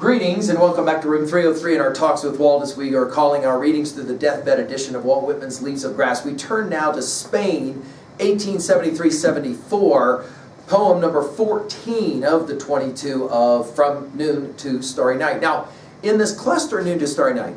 Greetings and welcome back to room 303 in our Talks with Walt, as we are calling our readings through the deathbed edition of Walt Whitman's Leaves of Grass. We turn now to Spain, 1873-74, poem number 14 of the 22 of From Noon to Starry Night. Now, in this cluster, Noon to Starry Night,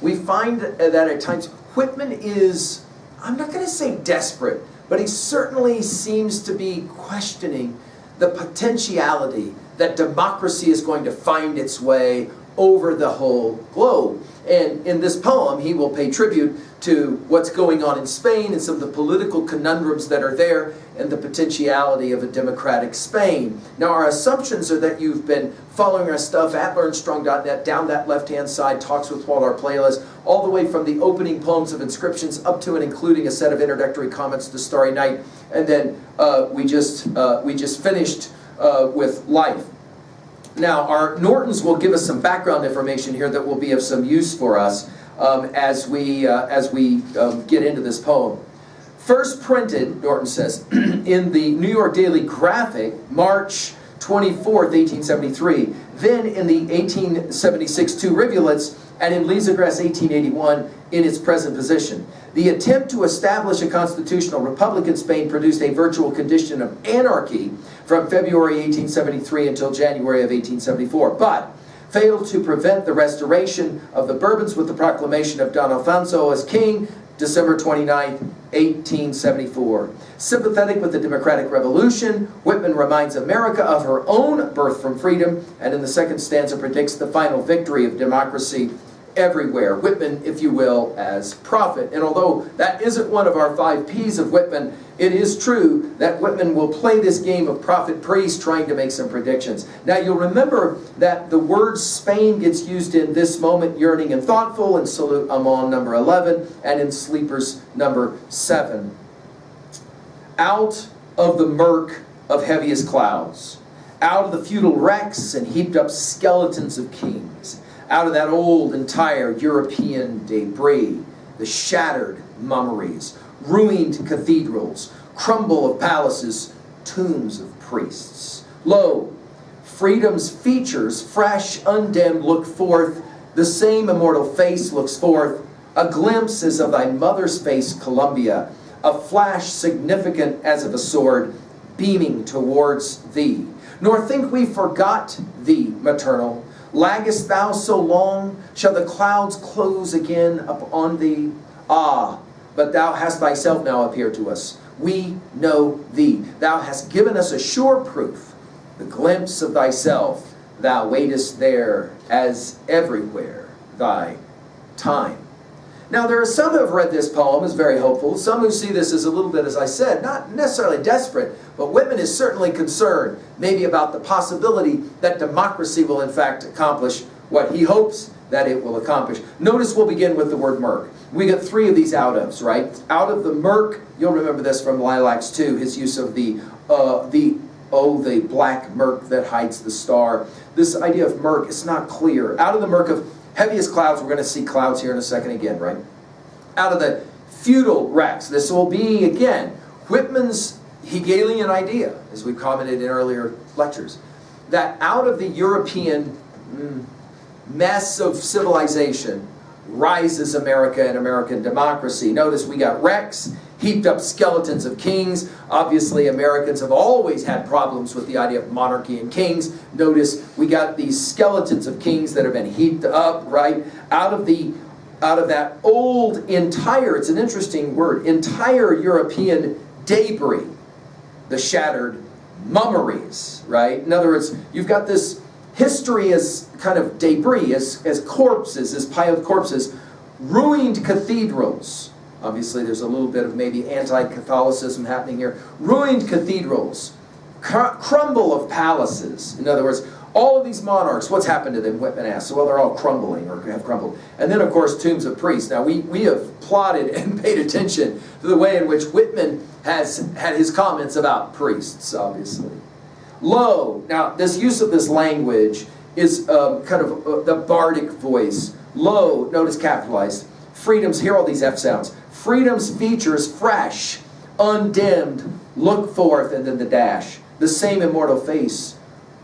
we find that at times Whitman is, I'm not going to say desperate, but he certainly seems to be questioning the potentiality that democracy is going to find its way over the whole globe. And in this poem, he will pay tribute to what's going on in Spain and some of the political conundrums that are there and the potentiality of a democratic Spain. Now, our assumptions are that you've been following our stuff at learnstrong.net, down that left-hand side, Talks with Walt, our playlist, all the way from the opening poems of inscriptions up to and including a set of introductory comments to Starry Night. And then we just finished with Life. Now, our Nortons will give us some background information here that will be of some use for us as we get into this poem. First printed, Norton says, in the New York Daily Graphic, March 24th, 1873. Then in the 1876 Two Rivulets, and in Leaves of Grass 1881 in its present position. The attempt to establish a constitutional republic in Spain produced a virtual condition of anarchy from February 1873 until January of 1874, but failed to prevent the restoration of the Bourbons with the proclamation of Don Alfonso as king, December 29, 1874. Sympathetic with the democratic revolution, Whitman reminds America of her own birth from freedom, and in the second stanza predicts the final victory of democracy everywhere. Whitman, if you will, as prophet. And although that isn't one of our 5 P's of Whitman, it is true that Whitman will play this game of prophet-priest trying to make some predictions. Now, you'll remember that the word Spain gets used in This Moment, Yearning and Thoughtful, in Salute Amon number 11, and in Sleepers number 7. Out of the murk of heaviest clouds, out of the feudal wrecks and heaped up skeletons of kings, out of that old, entire European debris, the shattered mummeries, ruined cathedrals, crumble of palaces, tombs of priests. Lo, freedom's features, fresh, undimmed, look forth, the same immortal face looks forth, a glimpse as of thy mother's face, Columbia, a flash significant as of a sword, beaming towards thee. Nor think we forgot thee, maternal. Laggest thou so long? Shall the clouds close again upon thee? Ah, but thou hast thyself now appeared to us. We know thee. Thou hast given us a sure proof. The glimpse of thyself, thou waitest there, as everywhere thy time. Now, there are some who have read this poem as very hopeful, some who see this as a little bit, as I said, not necessarily desperate, but Whitman is certainly concerned, maybe about the possibility that democracy will in fact accomplish what he hopes that it will accomplish. Notice we'll begin with the word murk. We get 3 of these out ofs, right? Out of the murk, you'll remember this from Lilacs 2, his use of the black murk that hides the star. This idea of murk is not clear. Out of the murk of heaviest clouds, we're going to see clouds here in a second again, right? Out of the feudal wrecks, this will be, again, Whitman's Hegelian idea, as we commented in earlier lectures, that out of the European mess of civilization rises America and American democracy. Notice we got wrecks, heaped up skeletons of kings. Obviously, Americans have always had problems with the idea of monarchy and kings. Notice we got these skeletons of kings that have been heaped up, right? Out of that old entire, it's an interesting word, entire European debris, the shattered mummeries, right? In other words, you've got this history as kind of debris, as corpses, as piled corpses, ruined cathedrals. Obviously, there's a little bit of maybe anti-Catholicism happening here. Ruined cathedrals, crumble of palaces. In other words, all of these monarchs, what's happened to them, Whitman asks? Well, they're all crumbling or have crumbled. And then, of course, tombs of priests. Now, we have plotted and paid attention to the way in which Whitman has had his comments about priests, obviously. Lo, now, this use of this language is kind of the bardic voice. Lo, notice capitalized. Freedom's, hear all these F sounds. Freedom's features fresh, undimmed, look forth, and then the dash. The same immortal face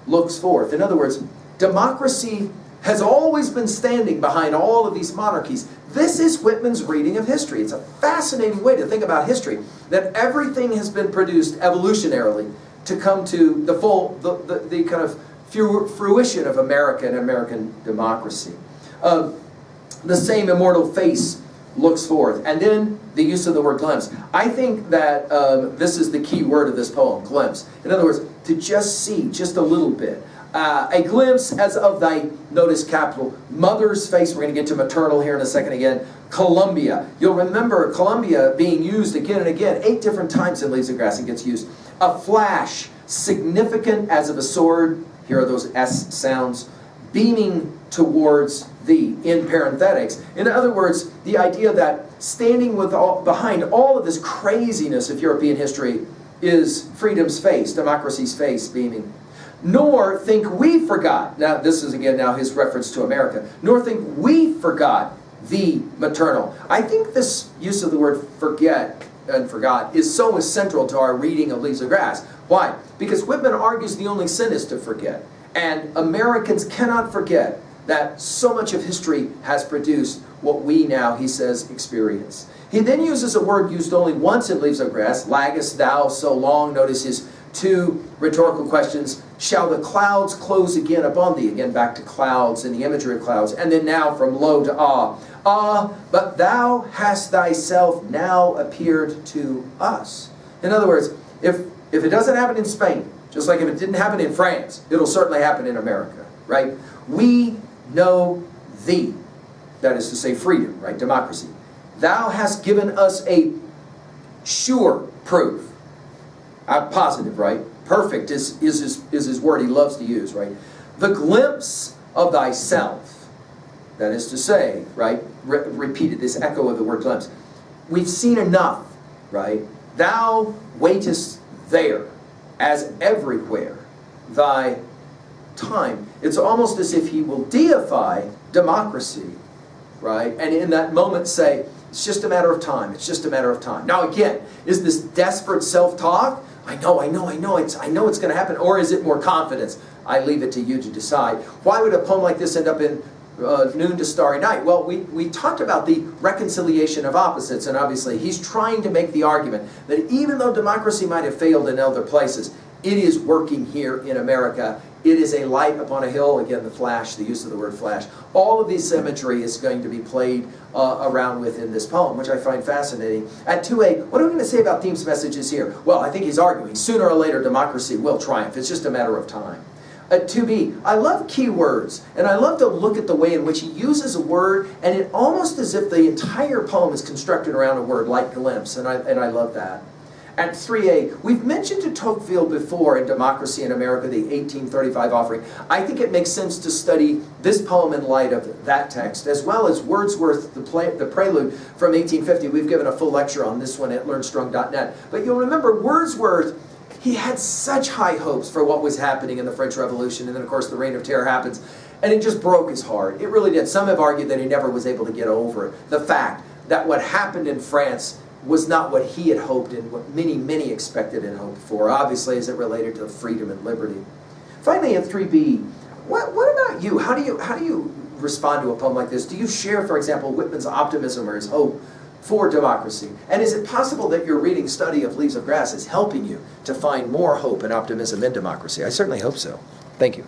looks forth. In other words, democracy has always been standing behind all of these monarchies. This is Whitman's reading of history. It's a fascinating way to think about history, that everything has been produced evolutionarily to come to the full, the kind of fruition of America and American democracy. The same immortal face looks forth. And then the use of the word glimpse. I think that this is the key word of this poem, glimpse. In other words, to just see just a little bit. A glimpse as of thy, notice capital, mother's face. We're going to get to maternal here in a second again. Columbia. You'll remember Columbia being used again and again. 8 different times in Leaves of Grass it gets used. A flash, significant as of a sword. Here are those S sounds. Beaming towards thee, in parenthetics. In other words, the idea that standing behind all of this craziness of European history is freedom's face, democracy's face beaming. Nor think we forgot, now this is again now his reference to America, nor think we forgot the maternal. I think this use of the word forget and forgot is so central to our reading of Leaves of Grass. Why? Because Whitman argues the only sin is to forget. And Americans cannot forget that so much of history has produced what we now, he says, experience. He then uses a word used only once in Leaves of Grass, laggest thou so long. Notice his 2 rhetorical questions. Shall the clouds close again upon thee? Again, back to clouds and the imagery of clouds. And then now from lo to ah. Ah, but thou hast thyself now appeared to us. In other words, if it doesn't happen in Spain, just like if it didn't happen in France, it'll certainly happen in America, right? We know thee. That is to say freedom, right? Democracy. Thou hast given us a sure proof. Positive, right? Perfect is his word he loves to use, right? The glimpse of thyself. That is to say, right? Repeated, this echo of the word glimpse. We've seen enough, right? Thou waitest there, as everywhere, thy time. It's almost as if he will deify democracy, right? And in that moment say, it's just a matter of time. It's just a matter of time. Now again, is this desperate self-talk? I know it's going to happen. Or is it more confidence? I leave it to you to decide. Why would a poem like this end up in Noon to Starry Night? Well, we talked about the reconciliation of opposites, and obviously he's trying to make the argument that even though democracy might have failed in other places, it is working here in America. It is a light upon a hill. Again, the flash, the use of the word flash. All of this imagery is going to be played around with in this poem, which I find fascinating. At 2a, what are we going to say about Thiem's messages here? Well, I think he's arguing sooner or later democracy will triumph. It's just a matter of time. At 2b, I love key words, and I love to look at the way in which he uses a word, and it almost as if the entire poem is constructed around a word like glimpse, and I love that. At 3a, we've mentioned de Tocqueville before in Democracy in America, the 1835 offering. I think it makes sense to study this poem in light of that text, as well as Wordsworth, the Prelude from 1850. We've given a full lecture on this one at learnstrong.net. But you'll remember Wordsworth, he had such high hopes for what was happening in the French Revolution, and then of course the Reign of Terror happens, and it just broke his heart. It really did. Some have argued that he never was able to get over the fact that what happened in France was not what he had hoped and what many expected and hoped for, obviously as it related to freedom and liberty. Finally, at 3b, what about you? How do you respond to a poem like this? Do you share, for example, Whitman's optimism or his hope for democracy? And is it possible that your reading study of Leaves of Grass is helping you to find more hope and optimism in democracy? I certainly hope so. Thank you.